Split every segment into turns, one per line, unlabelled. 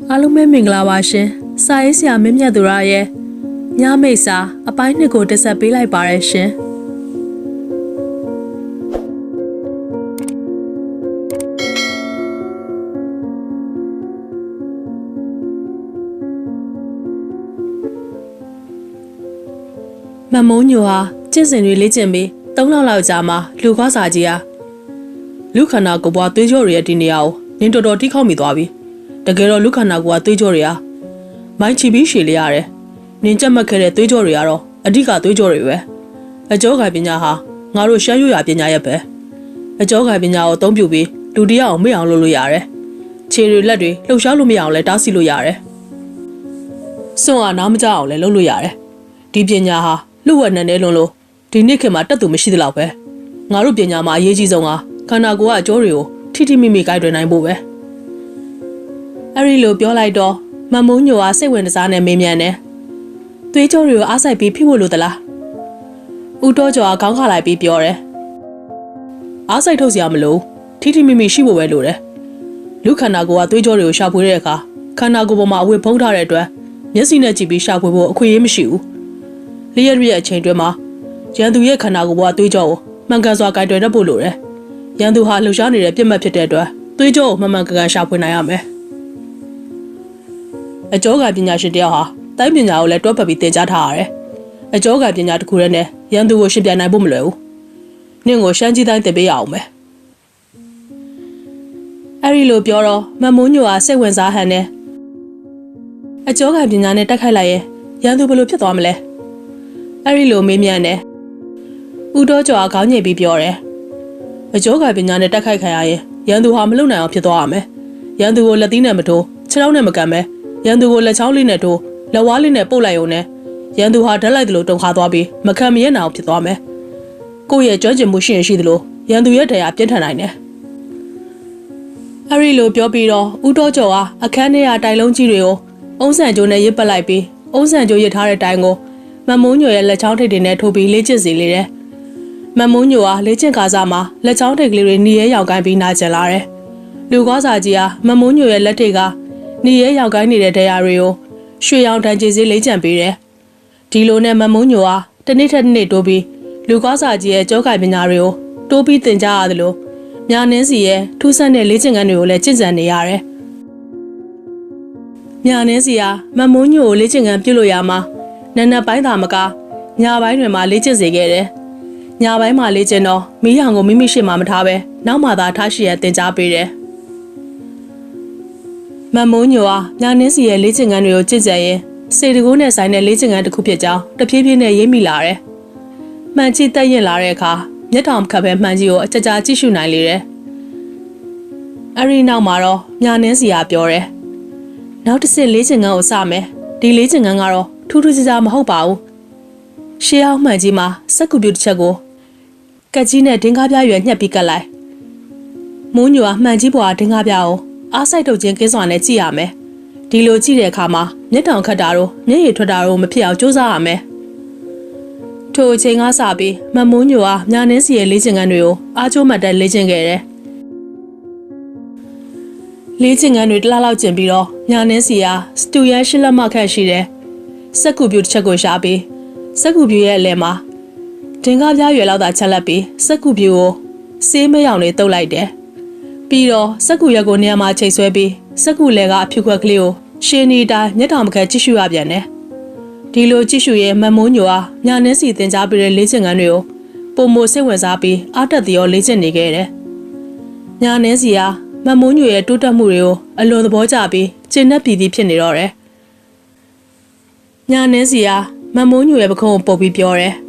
အားလုံးပဲမင်္ဂလာပါရှင်။စာရေးဆရာမင်းမြတ်သူရရဲ့ညမိတ်စာအပိုင်းနှစ်ကိုတက်ဆက်ပေးလိုက်ပါရရှင်။မမုံညိုဟာကျင့်စဉ်တွေလေ့ကျင့်ပြီး3လလောက်ကြာမှလူခွားစာကြီးဟာလူခန္ဓာကိုယ်ပွားသွေးကြောတွေရဲ့ဒီနေရာကိုနင်းတော်တော်ထိခောက်မိသွားပြီ။တကယ်တော့လူခန္ဓာကိုယ်ကသွေးကြောတွေဟာမိုင်းချီပြီးရှည်လေရတယ်။နင်းကြက်မှတ်ခဲ့တဲ့သွေးကြောတွေကတော့အဓိကသွေးကြောတွေပဲ။အကျောခိုင်ပညာဟာငါတို့ရှမ်းရွရပညာရဲ့ပဲ။အကျောခိုင်ပညာကိုအသုံးပြုပြီးလူတယောက်အောင်မေ့အောင်လုပ်လို့ရတယ်။ခြေတွေလက်တွေလှုပ်ရှားလို့မရအောင်လဲတားဆီးလို့ရတယ်။စွန့်အားနားမကြအောင်လဲလုပ်လို့ရတယ်။ဒီပညာဟာလူဝက်နဲ့နဲလုံးလို့ဒီနေ့ခေတ်မှာတက်သူမရှိသလောက်ပဲ။ငါတို့ပညာမှာအရေးကြီးဆုံးကခန္ဓာကိုယ်ကအကျောတွေကိုထိထိမိမိကိုက်တွယ်နိုင်ဖို့ပဲ။အဲ့ဒီလိုပြောလိုက်တော့မမုံညိုကစိတ်ဝင်စားနဲ့မေးမြန်းတယ်။သွေးကြောတွေကိုအားဆိုင်ပြီးဖိဖို့လို့သလား။ဦးတော်ကျော်ကခေါင်းခါလိုက်ပြီးပြောတယ်။အားဆိုင်ထုတ်စရာမလိုထိထိမိမိရှိဖို့ပဲလိုတယ်။လူခန္ဓာကိုယ်ကသွေးကြောတွေကိုရှာဖွေတဲ့အခါခန္ဓာကိုယ်ပေါ်မှာအဝတ်ဖုံးထားတဲ့အတွက်မျက်စိနဲ့ကြည့်ပြီးရှာဖွေဖို့အခွင့်အရေးမရှိဘူး။လျှက်ရဲ့အချိန်တွင်းမှာရန်သူရဲ့ခန္ဓာကိုယ်ပေါ်ကသွေးကြောကိုမှန်ကန်စွာကိုက်တွယ်တတ်ဖို့လိုတယ်။ရန်သူဟာလှုပ်ရှားနေတဲ့ပြစ်မှတ်ဖြစ်တဲ့အတွက်သွေးကြောကိုမှန်မှန်ကန်ကန်ရှာဖွေနိုင်ရမယ်။အကျောခိုင်ပညာရှင်တယောက်ဟာတိုင်းပညာကိုလည်းတွဲပတ်ပြီးသင်ကြားထားရတယ်။အကျောခိုင်ပညာတစ်ခုတည်းနဲ့ရန်သူကိုရှင်ပြနိုင်ဖို့မလွယ်ဘူး။နင့်ကိုရှမ်းကြီးတိုင်းသင်ပေးရအောင်မယ်။အဲဒီလိုပြောတော့မမုံညိုကစိတ်ဝင်စားဟန်နဲ့အကျောခိုင်ပညာနဲ့တက်ခိုက်လိုက်ရင်ရန်သူဘယ်လိုဖြစ်သွားမလဲ။အဲဒီလိုမေးမြန်းတယ်။ဦးတော်ကျော်ကခေါင်းညိတ်ပြီးပြောတယ်။အကျောခိုင်ပညာနဲ့တက်ခိုက်ခံရရင်ရန်သူဟာမလုံနိုင်အောင်ဖြစ်သွားရမယ်။ရန်သူကိုလက်သီးနဲ့မထိုးခြေထောက်နဲ့မကန်ပဲရန်သူကိုလက်ချောင်းလေးနဲ့ထိုးလက်ဝါးလေးနဲ့ပုတ်လိုက်ုံနဲ့ရန်သူဟာဓာတ်လိုက်သလိုတုန်ခါသွားပြီးမခံမရနိုင်အောင်ဖြစ်သွားမယ်။ကိုယ့်ရဲ့ကျွမ်းကျင်မှုရှိရင်ရှိသလိုရန်သူရဲ့တရားပြင်းထန်နိုင်တယ်။အဲဒီလိုပြောပြီးတော့ဦးတော်ကျော်ကအခန်းထဲကတိုင်လုံးကြီးတွေကိုအုံးဆန်ကျိုးနဲ့ရစ်ပတ်လိုက်ပြီးအုံးဆန်ကျိုးရစ်ထားတဲ့တိုင်ကိုမမုံညိုရဲ့လက်ချောင်းထိပ်တွေနဲ့ထိုးပြီးလေ့ကျင့်စီလေတယ်။မမုံညိုကလေ့ကျင့်ကားစားမှာလက်ချောင်းထိပ်ကလေးတွေနီးရဲရောက်ကိုင်းပြီးနာကျင်လာတယ်။လူကောစာကြီးဟာမမုံညိုရဲ့လက်ထိပ်ကနေရဲရောက်ကိုင်းနေတဲ့တရားတွေကိုရွှေရောင်တန်ကြေးစေးလေးကြံပေးတယ်။ဒီလိုနဲ့မမုံညိုဟာတနေ့ထက်နေ့တိုးပြီးလူကောစာကြီးရဲ့ကြောခိုင်ပညာတွေကိုတိုးပြီးသင်ကြားရတယ်လို့မြာနင်းစီရဲ့ထူးဆန်းတဲ့လေ့ကျင့်ခန်းတွေကိုလည်းကျင့်ကြံနေရတယ်။မြာနင်းစီဟာမမုံညိုကိုလေ့ကျင့်ခန်းပြုလို့ရမှာနက်နက်ပိုင်းသာမကညပိုင်းတွေမှာလေ့ကျင့်စေခဲ့တယ်။ညပိုင်းမှာလေ့ကျင့်တော့မီးရောင်ကိုမိမိရှေ့မှာမထားပဲနောက်မှသာထားရှိရသင်ကြားပေးတယ်။မမုံညိုဟာမြာနင်းစီရဲ့လေ့ကျင့်ခန်းတွေကိုကြည့်ကြရင်စေတကိုးနဲ့ဆိုင်တဲ့လေ့ကျင့်ခန်းတစ်ခုဖြစ်ကြောင်းတဖြည်းဖြည်းနဲ့ရိပ်မိလာတယ်။မှန်ကြည့်တက်ရင်လာတဲ့အခါမျက်တောင်ခတ်ပဲမှန်ကြီးကိုအကြကြကြည့်ရှုနိုင်လေတယ်။အဲဒီနောက်မှာတော့မြာနင်းစီကပြောတယ်။နောက်တစ်ဆင့်လေ့ကျင့်ခန်းကိုစမယ်။ဒီလေ့ကျင့်ခန်းကတော့ထူးထူးခြားခြားမဟုတ်ပါဘူး။ရှေးအောင်မှန်ကြီးမှာစက်ကူပြူတစ်ချက်ကိုကက်ကြီးနဲ့ဒင်းကားပြားရွယ်ညှက်ပြီးကတ်လိုက်။မုံညိုကမှန်ကြီးပေါ်ကဒင်းကားပြားကိုအားစိုက်ထုတ်ခြင်းကင်းစွာနဲ့ကြည့်ရမယ်။ဒီလိုကြည့်တဲ့အခါမှာမျက်တောင်ခတ်တာတို့မျက်ရည်ထွက်တာတို့မဖြစ်အောင်ကြိုးစားရမယ်။ထိုအချိန်ကစပြီးမမုံညိုကမြာနင်းစီရဲ့လေ့ကျင့်ခန်းတွေကိုအားကျိုးမှတ်တက်လေ့ကျင့်ခဲ့တယ်။လေ့ကျင့်ခန်းတွေတစ်လလောက်ကျင့်ပြီးတော့မြာနင်းစီကစတူယန်ရှစ်လက်မခန့်ရှိတယ်။စက်ကူပြူတစ်ချက်ကိုရှာပြီးစက်ကူပြူရဲ့အလယ်မှာဒင်ကားပြားရွယ်လောက်သာချက်လက်ပြီးစက်ကူပြူကိုဆေးမရောင်လေးတုပ်လိုက်တယ်။ပြီးတော့စက်ကူရက်ကိုနေရာမှာချိတ်ဆွဲပြီးစက်ကူလဲကအဖြူခွက်ကလေးကိုရှင်းနေတိုင်းမျက်တောင်မခတ်ကြည့်ရှုရပြန်တယ်။ဒီလိုကြည့်ရှုရဲ့မမုံညိုဟာမြာနင်းစီသင်ကြားပေးတဲ့လေ့ကျင့်ခန်းတွေကိုပုံမစိတ်ဝင်စားပြီးအားတက်သရောလေ့ကျင့်နေခဲ့တယ်။မြာနင်းစီဟာမမုံညိုရဲ့တိုးတက်မှုတွေကိုအလွန်သဘောကျပြီးကျင့်တတ်ပြီးဖြစ်နေတော့တယ်။မြာနင်းစီဟာမမုံညိုရဲ့ပခုံးကိုပုတ်ပြီးပြောတယ်။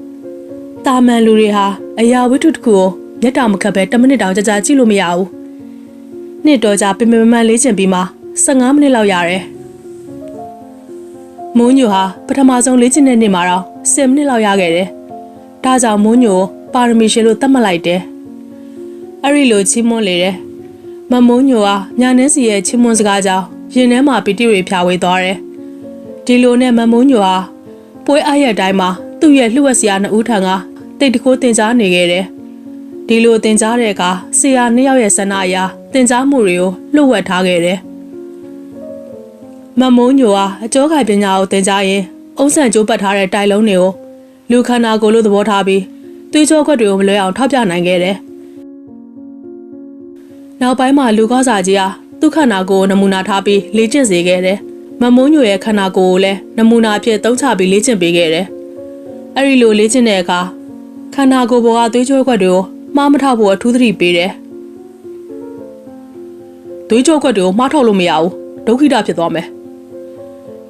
တာမန်လူတွေဟာအရာဝတ္ထုတစ်ခုကိုမျက်တောင်မခတ်ပဲ10မိနစ်တောင်ကြာကြာကြည့်လို့မရဘူး။နှစ်တော်ကြာပင်ပန်းလေ့ကျင့်ပြီးမှ15မိနစ်လောက်ရတယ်။မုံညိုဟာပထမဆုံးလေ့ကျင့်တဲ့နေ့မှာတော့10မိနစ်လောက်ရခဲ့တယ်။ဒါကြောင့်မုံညိုပါရမီရှင်လို့သတ်မှတ်လိုက်တယ်။အဲဒီလိုချီးမွမ်းလေတယ်။မမုံညိုဟာမြာနင်းစီရဲ့ချီးမွမ်းစကားကြောင့်ရင်ထဲမှာပီတိတွေဖြာဝေသွားတယ်။ဒီလိုနဲ့မမုံညိုဟာပွဲအားရတိုင်းမှာသူ့ရဲ့လှုပ်ဝက်စရာ2ဦးထံကတိတ်တကိုးတင်ကြားနေခဲ့တယ်။ဒီလိုတင်ကြားတဲ့အခါဆရာ2ယောက်ရဲ့ဆန္ဒအရတင်ကြားမှုတွေကိုလှုပ်ဝက်ထားခဲ့တယ်။ မမုံညိုဟာအကျောခိုင်ပညာကိုသင်ကြားရင်အုံးဆန်ကျိုးပတ်ထားတဲ့တိုင်လုံးတွေကိုလူခန္ဓာကိုယ်လို့သဘောထားပြီးသွေးကြောခွက်တွေကိုမလွဲအောင်ထောက်ပြနိုင်ခဲ့တယ်။နောက်ပိုင်းမှာလူကောစာကြီးဟာသူ့ခန္ဓာကိုယ်နမူနာထားပြီးလေ့ကျင့်စေခဲ့တယ်။မမုံညိုရဲ့ခန္ဓာကိုယ်ကိုလည်းနမူနာအဖြစ်သုံးချပြီးလေ့ကျင့်ပေးခဲ့တယ်။အဲဒီလိုလေ့ကျင့်တဲ့အခါခန္ဓာကိုယ်ပေါ်ကသွေးကြောခွက်တွေကိုမှားမထောက်ဖို့အထူးသတိပေးတယ်။သွေးကြောခွက်တွေကိုမှားထောက်လို့မရဘူး။ဒုက္ခိတဖြစ်သွားမယ်။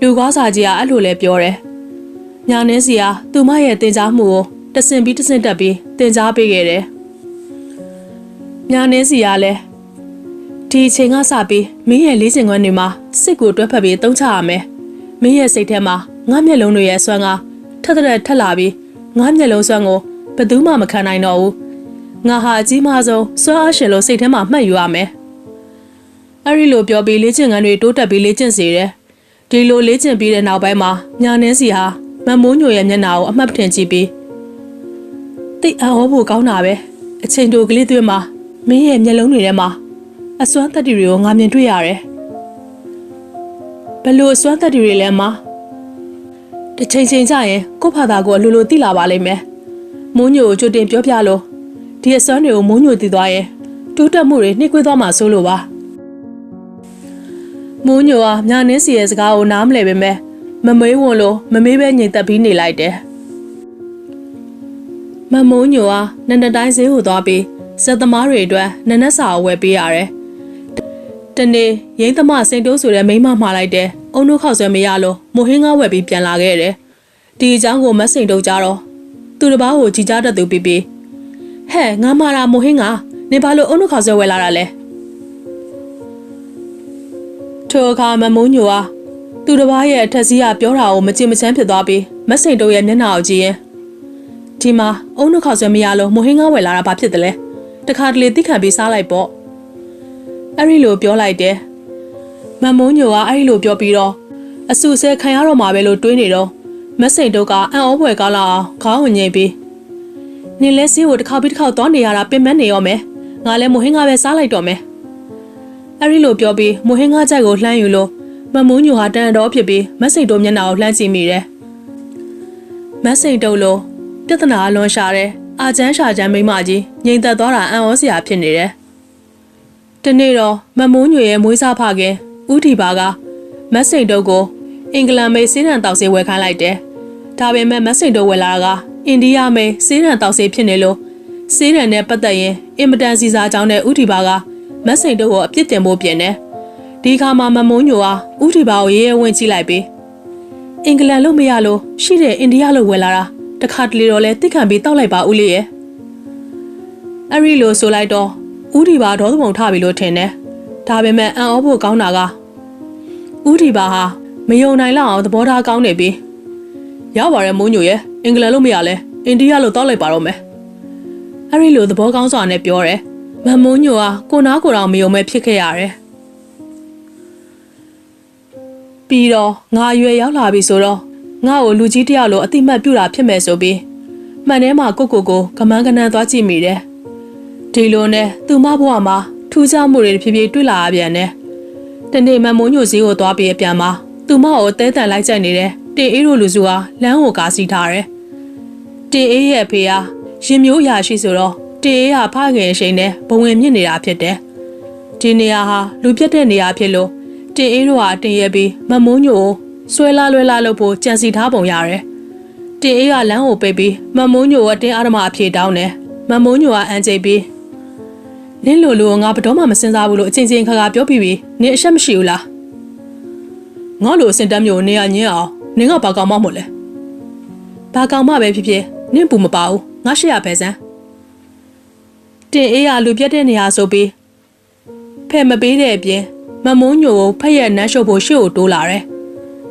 လူကောစာကြီးကအဲ့လိုလဲပြောတယ်။ညာနှင်းစီဟာသူမရဲ့တင် जा မှုကိုတဆင့်ပြီးတဆင့်တက်ပြီးတင် जा ပေးခဲ့တယ်။ညာနှင်းစီကလည်းဒီအချိန်ကစပြီးမင်းရဲ့လေးစင်ခွန်းတွေမှာစစ်ကိုတွဲဖက်ပြီးတုံးချရမယ်။မင်းရဲ့စိတ်ထဲမှာငါးမျက်လုံးတွေရဲ့ဆွမ်းကထက်ထက်လာပြီးငါးမျက်လုံးဆွမ်းကိုဘယ်သူမှမခံနိုင်တော့ဘူး။ငါဟာအကြီးမားဆုံးဆွမ်းအားရှင်လို့စိတ်ထဲမှာမှတ်ယူရမယ်။အဲဒီလိုပြောပြီးလေ့ကျင့်ခန်းတွေတိုးတက်ပြီးလေ့ကျင့်စေတယ်။ဒီလိုလေ့ကျင့်ပြီးတဲ့နောက်ပိုင်းမှာညာနှင်းစီဟာမမိုးညိုရဲ့မျက်နှာကိုအမှတ်ထင်ကြည့်ပြီးတိတ်အောဖို့ကောင်းတာပဲအချိန်တိုကလေးသွင်းမှာမင်းရဲ့မျက်လုံးတွေထဲမှာအစွမ်းသက်တွေကိုငါမြင်တွေ့ရတယ်ဘလို့အစွမ်းသက်တွေလဲမှာတစ်ချိန်ချိန်ကြရင်ကို့ဖာသာကိုအလိုလိုသိလာပါလိမ့်မယ်မိုးညိုကိုကြိုတင်ပြောပြလို့ဒီအစွမ်းတွေကိုမိုးညိုသိသွားရင်တိုးတက်မှုတွေနှိမ့်ကွေးသွားမှာစိုးလို့ပါမိုးညိုကညာနှင်းစီရဲ့စကားကိုနားမလည်ပေမဲ့မမေးဝန်လို့မမေးပဲညင်သက်ပြီးနေလိုက်တယ်မမိုးညိုကနန္ဒတိုင်းဈေးကိုသွားပြီးစက်သမားတွေအတွက်နနက်စာဝယ်ပေးရတယ်တနေ့ရိမ့်သမစိန်တိုးဆိုတဲ့မိန်းမမှားလိုက်တယ်အုံတို့ခောက်ဆွဲမရလို့မိုဟင်းကားဝယ်ပြီးပြန်လာခဲ့တယ်ဒီအကြောင်းကိုမစိန်တိုးကြတော့သူတစ်ပါးကိုကြည်ကြားတတ်သူပြီးဟဲ့ငါမာတာမိုဟင်းကားနေဘာလို့အုံတို့ခောက်ဆွဲဝယ်လာတာလဲထိုအခါမမိုးညိုကသူတစ်ပါးရဲ့အထက်စီးကပြောတာကိုမကြင်မချမ်းဖြစ်သွားပြီးမစိန်တိုးရဲ့မျက်နှာကိုကြည့်ရင်ဒီမှာအုံတို့ခောက်ဆွဲမရလို့မိုဟင်းကားဝယ်လာတာဘာဖြစ်တယ်လဲတခါတလေသိခံပြီးစားလိုက်ပေါ့အဲ့ဒီလိုပြောလိုက်တယ်မမိုးညိုကအဲ့ဒီလိုပြောပြီးတော့အဆူဆဲခံရတော့မှာပဲလို့တွေးနေတော့မစိန်တို့ကအံ့ဩဖွယ်ကောင်းလာအောင်ခေါင်းဝင်ငိမ့်ပြီးနေလဲစီးကိုတစ်ခါပြီးတစ်ခါသွားနေရတာပင်မနေရောမယ်ငါလည်းမိုဟင်းကားပဲစားလိုက်တော့မယ်အဲ့ဒီလိုပြောပြီးမိုဟင်းကားကြိုက်ကိုလှမ်းယူလို့မမိုးညိုဟာတန်တော်ဖြစ်ပြီးမစိန်တို့မျက်နှာကိုလှမ်းကြည့်မိတယ်မစိန်တို့လိုပြဿနာအလွန်ရှာတယ်အာချမ်းရှာချမ်းမိမကြီးငြိမ်သက်သွားတာအံ့ဩစရာဖြစ်နေတယ်တနေ့တော့မမိုးညွေရဲ့မွေးစားဖခင်ဦးထီပါကမတ်စိန်တုတ်ကိုအင်္ဂလန်မေးစေးရန်တောက်စေးဝယ်ခိုင်းလိုက်တယ်။ဒါပေမဲ့မတ်စိန်တုတ်ဝယ်လာကအိန္ဒိယမေးစေးရန်တောက်စေးဖြစ်နေလို့စေးရန်နဲ့ပတ်သက်ရင်အင်မတန်စီစာကြောင်းတဲ့ဦးထီပါကမတ်စိန်တုတ်ကိုအပြစ်တင်ဖို့ပြင်တယ်။ဒီခါမှာမမိုးညိုဟာဦးထီပါကိုရဲရဲဝင့်ကြည့်လိုက်ပြီးအင်္ဂလန်လို့မရလို့ရှိတဲ့အိန္ဒိယလို့ဝယ်လာတာတခါတလေတော့လဲတိတ်ခံပြီးတောက်လိုက်ပါဦးလေးရဲ့။အဲ့ဒီလိုဆိုလိုက်တော့ဦးဒီပါဒေါသပုံထပြီလို့ထင်တယ်။ဒါပေမဲ့အံ့ဩဖို့ကောင်းတာကဦးဒီပါဟာမယုံနိုင်လောက်အောင်သဘောထားကောင်းနေပြီ။ရပါတယ်မိုးညိုရဲ့အင်္ဂလန်လို့မရလဲအိန္ဒိယလို့တောက်လိုက်ပါတော့မယ်။အဲ့ဒီလိုသဘောကောင်းစွာနဲ့ပြောတယ်။မမိုးညိုကကိုနားကိုတော့မယုံမဲ့ဖြစ်ခဲ့ရတယ်။ပြီးတော့ငါရွယ်ရောက်လာပြီဆိုတော့ငါ့ကိုလူကြီးတယောက်လိုအတိမတ်ပြူတာဖြစ်မယ်ဆိုပြီးမှန်ထဲမှာကိုကမန်းကနန်းသွားကြည့်မိတယ်။ဒီလိုနဲ့သူမဘဝမှာထူးခြားမှုတွေဖြည်းဖြည်းတွေ့လာရပြန်တယ်။တနေ့မမိုးညိုစည်းကိုသွားပြီးအပြန်မှာသူမကိုတဲတန်လိုက်ကြိုက်နေတဲ့တင်အေးတို့လူစုဟာလမ်းကိုကားစီးထားတယ်။တင်အေးရဲ့ဖေဟာရင်မျိုးရာရှိဆိုတော့တင်အေးဟာဖခင်ရှိန်နဲ့ဘဝင်မြင့်နေတာဖြစ်တယ်။ဒီနေရာဟာလူပြတ်တဲ့နေရာဖြစ်လို့တင်အေးတို့ဟာတင်ရက်ပြီးမမိုးညိုကိုဆွဲလာလွဲလာလို့ဖို့ကြံစီထားပုံရတယ်။တင်အေးကလမ်းကိုပိတ်ပြီးမမိုးညိုကိုတင်းအားဓမ္မအဖြေတောင်းတယ်။မမိုးညိုကအန်ကျိတ်ပြီးနင်းလိုလိုငါဘတော်မှမစင်စားဘူးလို့အချင်းချင်းခါခါပြောပြီးနင်းအရှက်မရှိဘူးလားငါလိုအစင်တမ်းမျိုးနေရညင်းအောင်နင်းကဘာကောင်မမို့လဲဘာကောင်မပဲဖြစ်ဖြစ်နင်းပူမပါဘူးငါရှေ့ရပဲစမ်းတင်အေးရလူပြတ်တဲ့နေရာဆိုပြီးဖဲ့မပေးတဲ့အပြင်မမိုးညိုကိုဖက်ရက်နန်းရှုပ်ဖို့ရှေ့ကိုတိုးလာတယ်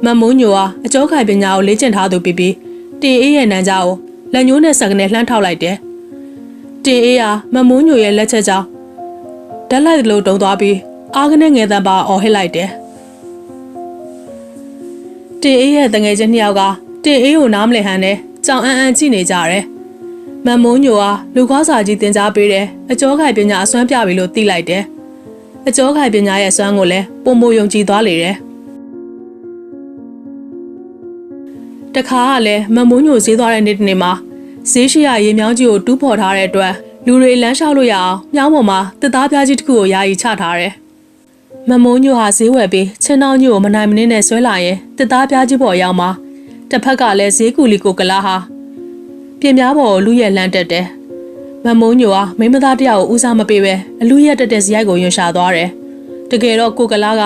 မမိုးညိုကအကျောခိုင်ပညာကိုလေ့ကျင့်ထားသူပြီးတင်အေးရဲ့နန်းကြားကိုလက်ညှိုးနဲ့စက်ကနေလှမ်းထောက်လိုက်တယ်တင်အေးကမမိုးညိုရဲ့လက်ချက်ကြောင့်ဓာတ်လိုက်လို့တုံသွားပြီးအားကနေငယ်တန်းပါအော်ဟစ်လိုက်တယ်တင်အေးရဲ့တငယ်ချင်းနှစ်ယောက်ကတင်အေးကိုနားမလည်ဟန်နဲ့ကြောင်အန်ကြည့်နေကြတယ်မမိုးညိုကလူကောစာကြီးတင် जा ပေးတယ်အကျောခိုင်ပညာအစွမ်းပြပြီလို့သိလိုက်တယ်အကျောခိုင်ပညာရဲ့အစွမ်းကိုလည်းပုံမယုံကြည်သွားလေတယ် တခါကလည်းမမုံညိုဈေးသွားတဲ့နေ့တစ်နေ့မှာဈေးရှိရရေမြောင်းကြီးကိုတူးဖော်ထားတဲ့အတွက်လူတွေလမ်းလျှောက်လို့ရအောင်မြောင်းပေါ်မှာတစ်သားပြားကြီးတစ်ခုကိုယာယီချထားတယ်။မမုံညိုဟာဈေးဝယ်ပြီးချင်းတောင်းကြီးကိုမနိုင်မနှင်းနဲ့ဆွဲလာရင်တစ်သားပြားကြီးပေါ်ရောက်မှာတစ်ဖက်ကလည်းဈေးကူလီကိုကလာဟာပြင်ပြားပေါ်ကိုလူရဲ့လှမ်းတက်တယ်။မမုံညိုဟာမိမသားတယောက်ကိုဦးစားမပေးပဲအလူရက်တက်တဲ့ဇယိုက်ကိုယွန်ရှာသွားတယ်။တကယ်တော့ကိုကလာက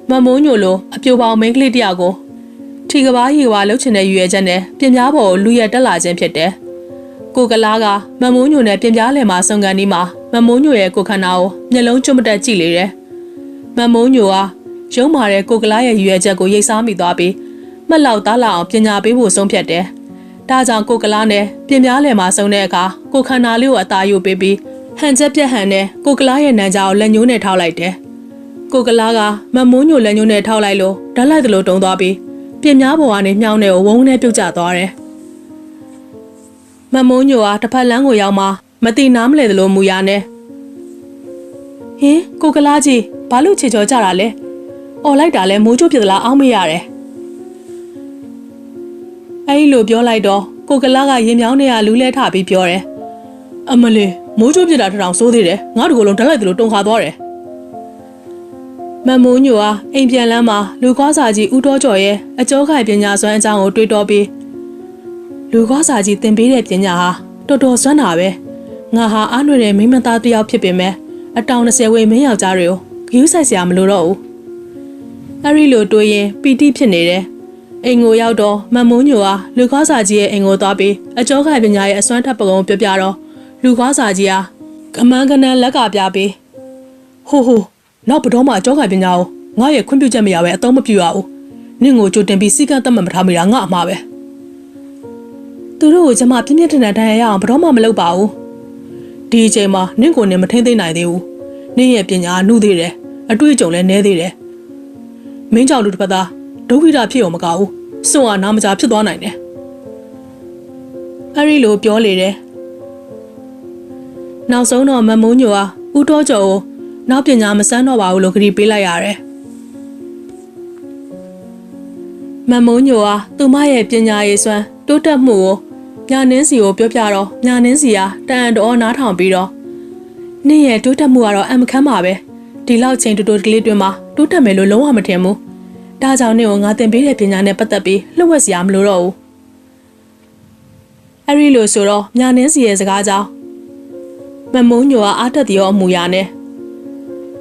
မမုံညိုလိုအပြိုပေါင်းမိန်းကလေးတယောက်ကိုထီကဘာဟီဝါလှုပ်ချင်တဲ့ရွယ်ချက်နဲ့ပြင်ပြားပေါ်ကိုလူရက်တက်လာခြင်းဖြစ်တယ်။ကိုကလာကမမုံညိုနဲ့ပြင်ပြားလယ်မှာစုံကန်ဒီမှာမမုံညိုရဲ့ကိုခန္ဓာကိုမျက်လုံးကျွတ်မတက်ကြည့်လေတယ်။မမုံညိုဟာရုံးမာတဲ့ကိုကလာရဲ့ရွယ်ချက်ကိုရိတ်စားမိသွားပြီးမှတ်လောက်သားလောက်အောင်ပညာပေးဖို့ဆုံးဖြတ်တယ်။ဒါကြောင့်ကိုကလာနဲ့ပြင်ပြားလယ်မှာစုံတဲ့အခါကိုခန္ဓာလေးကိုအသာယူပေးပြီးဟန်ချက်ပြက်ဟန်နဲ့ကိုကလာရဲ့နံကြားကိုလက်ညှိုးနဲ့ထောက်လိုက်တယ်။ကိုကလာကမမုံညိုလက်ညှိုးနဲ့ထောက်လိုက်လို့ဓာတ်လိုက်သလိုတုံသွားပြီးပြင်ပြားပေါ်ကနေမြောင်းတဲ့ကိုဝုန်းနဲ့ပြုတ်ကျသွားတယ်။မမုံညိုဟာတစ်ဖက်လမ်းကိုရောက်မှမတိနားမလဲသလိုမူရနဲ့ဟင်ကိုကလာကြီးဘာလို့ချေချောကြတာလဲ။အော်လိုက်တာလဲမိုးချိုးဖြစ်သလားအောင်းမရတယ်။အဲဒီလိုပြောလိုက်တော့ကိုကလာကရင်မြောင်းနေရလူးလဲထပြီးပြောတယ်။အမလေးမိုးချိုးဖြစ်တာတောင်စိုးသေးတယ်။ငါတို့ကလုံးဓာတ်လိုက်သလိုတုံခါသွားတယ်။မမုံညိုဟာအိမ်ပြန်လမ်းမှာလူကွာစာကြီးဦးတော်ကျော်ရဲ့အကျောခိုင်ပညာစွမ်းအကြောင်းကိုတွေးတောပြီးလူကွာစာကြီးသင်ပေးတဲ့ပညာဟာတော်တော်စွမ်းတာပဲငါဟာအားနွယ်တဲ့မိန်းမသားတစ်ယောက်ဖြစ်ပေမဲ့အတောင်20ဝေမင်းယောက်ျားတွေကိုဂရုစိုက်စရာမလိုတော့ဘူးအဲ့ဒီလိုတွေးရင်ပီတိဖြစ်နေတယ်အိမ်ကိုရောက်တော့မမုံညိုဟာလူကွာစာကြီးရဲ့အိမ်ကိုသွားပြီးအကျောခိုင်ပညာရဲ့အစွမ်းထပ်ပကုံပြပြတော့လူကွာစာကြီးဟာကမန်းကနန်းလက်ကပြပြီးဟိုနောက်ဘတော်မှာအကျောခိုင်ပညာကိုငါရဲ့ခွင့်ပြုချက်မရပဲအသုံးမပြုရဘူးနင့်ကိုကြိုတင်ပြီးစီကံတတ်မှတ်မထားမိတာငါအမှားပဲသူတို့ကိုကျမပြင်းပြထန်ထန်တိုင်းရအောင်ဘတော်မှမလုပ်ပါဘူးဒီအချိန်မှာနင့်ကိုနင်မထိမ့်သိမ့်နိုင်သေးဘူးနင့်ရဲ့ပညာနှုတ်သေးတယ်အတွေ့အကြုံလည်းနည်းသေးတယ်မင်းကြောင့်လူတစ်ပတ်သားဒုက္ခိတဖြစ်အောင်မကဘူးစွန့်အားနာမကြဖြစ်သွားနိုင်တယ်အဲ့ဒီလိုပြောလေတယ်နောက်ဆုံးတော့မမုံညိုဟာဦးတော်ကျော်ကိုနောက်ပညာမစမ်းတော့ပါဘူးလို့ခရီးပေးလိုက်ရတယ်မမုံညိုဟာသူမရဲ့ပညာရေးစွမ်းတိုးတက်မှုကိုညာနှင်းစီကိုပြောပြတော့ညာနှင်းစီဟာတန်တော်နားထောင်ပြီးတော့နင့်ရဲ့တိုးတက်မှုကတော့အမခမ်းပါပဲဒီလောက်ချိန်တိုးကလေးတွင်မှာတိုးတက်မယ်လို့လုံးဝမထင်ဘူးဒါကြောင့်နင့်ကိုငါသင်ပေးတဲ့ပညာနဲ့ပတ်သက်ပြီးလှုပ်ဝက်စရာမလိုတော့ဘူးအဲ့ဒီလိုဆိုတော့ညာနှင်းစီရဲ့စကားကြောင့်မမုံညိုဟာအားတက်တဲ့အမူအရာနဲ့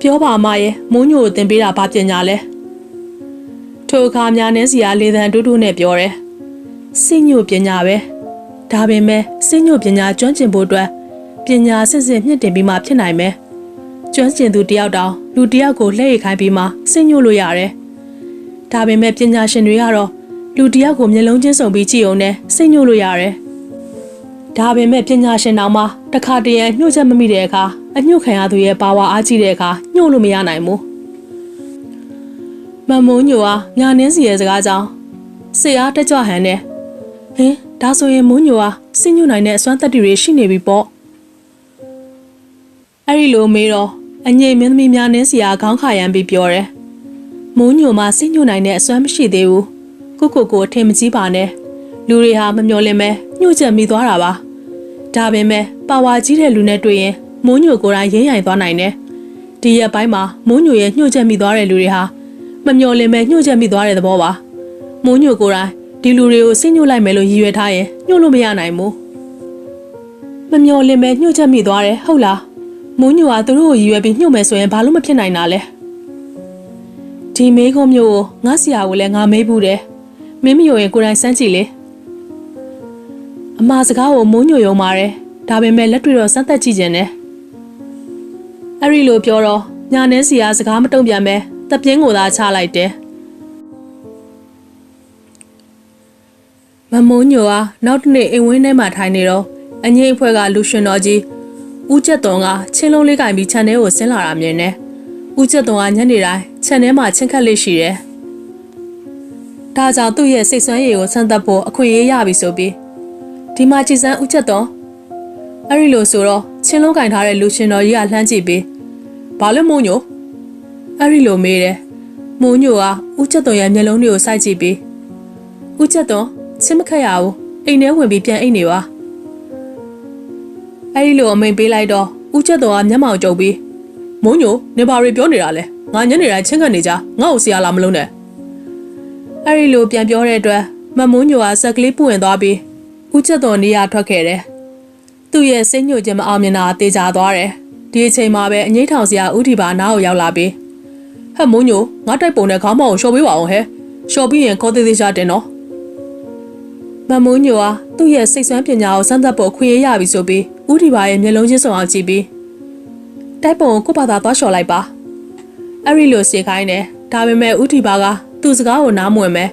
ပြောပါမရဲ့မုံညိုကိုသင်ပေးတာဘာပညာလဲထိုအခါများနှင်းစီကလေသံတူးတူးနဲ့ပြောတယ်စိညိုပညာပဲဒါပေမဲ့စိညိုပညာကျွမ်းကျင်ဖို့အတွက်ပညာစစ်စစ်မြင့်တင်ပြီးမှဖြစ်နိုင်မယ်ကျွမ်းကျင်သူတယောက်တောင်လူတယောက်ကိုလှည့်ရခိုင်းပြီးမှစိညိုလို့ရတယ်ဒါပေမဲ့ပညာရှင်တွေကတော့လူတယောက်ကိုမျက်လုံးချင်းစုံပြီးကြည့်အောင်နဲ့စိညိုလို့ရတယ်ဒါပေမဲ့ပညာရှင်တောင်မှတခါတရံညှို့ချက်မမိတဲ့အခါအညှို့ခံရသူရဲ့ပါဝါအားကြီးတဲ့အခါညှို့လို့မရနိုင်ဘူးမမုံညိုဟာညာနှင်းစီရဲ့စကားကြောင့်စိတ်အားတက်ကြွဟန်နဲ့ဟင်ဒါဆိုရင်မုံညိုဟာစိညှို့နိုင်တဲ့အစွမ်းတက်တွေရှိနေပြီပေါ့အဲ့ဒီလိုမေးတော့အငြိမ်မင်းသမီးညာနှင်းစီကခေါင်းခါရမ်းပြီးပြောတယ်မုံညိုမှာစိညှို့နိုင်တဲ့အစွမ်းမရှိသေးဘူးကိုအထင်မကြီးပါနဲ့လူတွေဟာမမျှော်လင့်မဲညှို့ချက်မိသွားတာပါဒါပေမဲ့ပါဝါကြီးတဲ့လူနဲ့တွေ့ရင်မုံညိုကိုယ်တိုင်ရင်းရိုင်သွားနိုင်တယ်ဒီရက်ပိုင်းမှာမုံညိုရဲ့ညှို့ချက်မိသွားတဲ့လူတွေဟာမမျှော်လင့်မဲညှို့ချက်မိသွားတဲ့သဘောပါမုံညိုကိုယ်တိုင်ဒီလူတွေကိုစိတ်ညှို့လိုက်မယ်လို့ရည်ရွယ်ထားရင်ညှို့လို့မရနိုင်ဘူးမမျှော်လင့်မဲညှို့ချက်မိသွားတယ်ဟုတ်လားမုံညိုကသူတို့ကိုရည်ရွယ်ပြီးညှို့မယ်ဆိုရင်ဘာလို့မဖြစ်နိုင်တာလဲဒီမေးခွန်းမျိုးကိုငါဆရာကိုလည်းငါမေးဘူးတယ်မင်းမယုံရင်ကိုယ်တိုင်စမ်းကြည့်လေအမစကားကိုမုံညိုယုံပါတယ်ဒါပေမဲ့လက်တွေ့တော့စမ်းသပ်ကြည့်ခြင်းနဲ့အဲ့ဒီလိုပြောတော့ညာနှင်းစီကစကားမတုံ့ပြန်ပဲတပြင်းကိုသာချလိုက်တယ်မမုံညိုကနောက်တစ်နေ့အိမ်ဝင်းထဲမှာထိုင်နေတော့အငိမ့်အဖွဲ့ကလူရှင်တော်ကြီးဦးကျက်သွန်ကချင်းလုံးလေးကင်ပြီးခြံထဲကိုဆင်းလာတာမြင်တယ်ဦးကျက်သွန်ကညနေတိုင်းခြံထဲမှာချင်းခတ်လေးရှိတယ်ဒါကြောင့်သူ့ရဲ့စိတ်ဆွမ်းရည်ကိုဆန်းသက်ဖို့အခွင့်အရေးရပြီဆိုပြီးဒီမှာကြည်စမ်းဦးကျက်သွန်အဲ့ဒီလိုဆိုတော့ချင်းလုံးကင်ထားတဲ့လူရှင်တော်ကြီးကလှမ်းကြည့်ပြီးဘာလို့မုံညိုအဲ့ဒီလိုမေးတယ်မုံညိုကဦးကျက်သွန်ရဲ့မျက်လုံးတွေကိုစိုက်ကြည့်ပြီးဦးကျက်သွန် ချင်းမခက်ရဘူးအိမ်ထဲဝင်ပြီးပြန်အိတ်နေပါအဲ့ဒီလိုအမိန်ပေးလိုက်တော့ဦးချက်တော်ကမျက်မှောင်ကျုပ်ပြီးမုံညိုနေပါရီပြောနေတာလဲငါညနေတိုင်းချင်းခတ်နေကြငါ့ကိုဆရာလာမလုံးနဲ့အဲ့ဒီလိုပြန်ပြောတဲ့အတွက်မမုံညိုကစက်ကလေးပွင့်သွားပြီးဦးချက်တော်နေရာထွက်ခဲ့တယ်သူ့ရဲ့စိတ်ညှို့ခြင်းမအောင်မြင်တာတေချာသွားတယ်ဒီအချိန်မှာပဲအငိမ့်ထောင်ဆရာဦးထီပါနားကိုရောက်လာပြီးဟဲ့မုံညိုငါတိုက်ပုံနဲ့ခေါင်းမောင်ကိုလျှော်ပေးပါအောင်ဟဲ့လျှော်ပြီးရင်ခေါ်သေးသေးချာတင်နော်မမုံညိုကသူ့ရဲ့စိတ်ဆွမ်းပညာကိုစမ်းသပ်ဖို့ခွင့်ရပြီဆိုပြီးဦးထီပါရဲ့မျက်လုံးချင်းစုံအောင်ကြည့်ပြီးတိုက်ပုံကိုကို့ဘာသာသွားလျှော်လိုက်ပါအဲ့ဒီလိုစေခိုင်းတယ်ဒါပေမဲ့ဦးထီပါကသူ့စကားကိုနားမဝင်ပဲ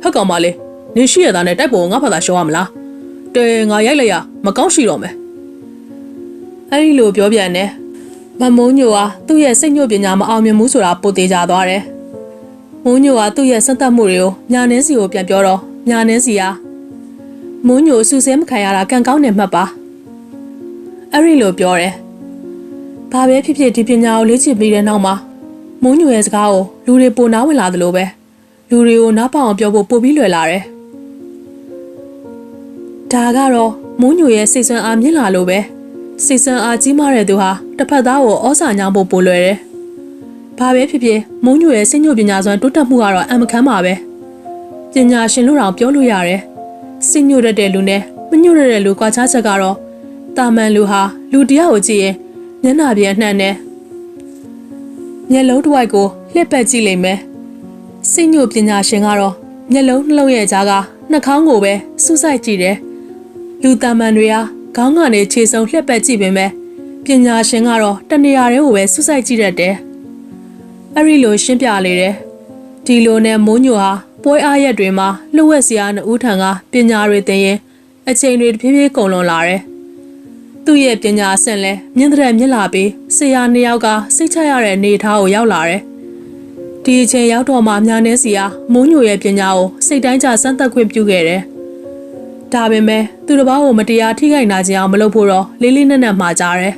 ဟုတ်ကောင်ပါလေနင်ရှိရတာနဲ့တိုက်ပုံကိုငါဘာသာလျှော်ရမလားတဲငါရိုက်လိုက်ရမကောင်းရှိတော့မယ်အဲ့ဒီလိုပြောပြန်တယ်မမုံညိုကသူ့ရဲ့စိတ်ညှို့ပညာမအောင်မြင်ဘူးဆိုတာပိုသေးကြသွားတယ်မုံညိုကသူ့ရဲ့စက်သက်မှုတွေကိုညာနှင်းစီကိုပြန်ပြောတော့ညာနှင်းစီကမုံညိုစူဆဲမခံရတာကံကောင်းနေမှတ်ပါအဲ့ဒီလိုပြောတယ်ဘာပဲဖြစ်ဖြစ်ဒီပညာကိုလေ့ကျင့်ပြီးတဲ့နောက်မှာမုံညိုရဲ့စကားကိုလူတွေပိုနားဝင်လာသလိုပဲလူတွေကိုနားပေါအောင်ပြောဖို့ပိုပြီးလွယ်လာတယ်ဒါကတော့မုံညိုရဲ့စိတ်ဆွမ်းအားမြင့်လာလို့ပဲစိတ်ဆွမ်းအားကြီးမားတဲ့သူဟာတစ်ဖက်သားကိုဩစာညောင်းဖို့ပိုလွယ်တယ်ဘာပဲဖြစ်ဖြစ်မုံညိုရဲ့စိတ်ညှို့ပညာစွမ်းတိုးတက်မှုကတော့အမခမ်းပါပဲပညာရှင်လို့တောင်ပြောလို့ရတယ်စိတ်ညှို့တတ်တဲ့လူနဲ့မညှို့တတ်တဲ့လူကွာခြားချက်ကတော့တာမန်လူဟာလူတယောက်ကိုကြည့်ရင်မျက်နှာပြင်အနှံ့နဲ့မျက်လုံးတစ်ဝိုက်ကိုလှည့်ပတ်ကြည့်လိမ့်မယ်စိတ်ညှို့ပညာရှင်ကတော့မျက်လုံးနှလုံးရဲ့ကြားကနှာခေါင်းကိုပဲစူးစိုက်ကြည့်တယ်လူတာမန်တွေဟာခေါင်းကနေခြေစုံလှည့်ပတ်ကြည့်ပေမဲ့ပညာရှင်ကတော့တနေရာတွေကိုပဲစူးစိုက်ကြည့်တတ်တယ်အဲ့ဒီလိုရှင်းပြလေတယ်ဒီလိုနဲ့မိုးညိုဟာပွဲအားရက်တွေမှာလှုပ်ဝက်စရာနဲ့ဦးထံကပညာတွေသင်ရင်အချိန်တွေတဖြည်းဖြည်းကုန်လွန်လာတယ်သူ့ရဲ့ပညာအဆင့်လဲမြင့်တဲ့မြင့်လာပြီးဆရာနှစ်ယောက်ကစိတ်ချရတဲ့အနေအထားကိုရောက်လာတယ်ဒီအချိန်ရောက်တော့မှညာနေစီဟာမိုးညိုရဲ့ပညာကိုစိတ်တိုင်းကျစမ်းသပ်ခွင့်ပြုခဲ့တယ်ဒါပေမဲ့သူတစ်ပါးကိုမတရားထိခိုက်နာကျင်အောင်မလုပ်ဖို့တော့လေးလေးနက်နက်မှာကြားတယ်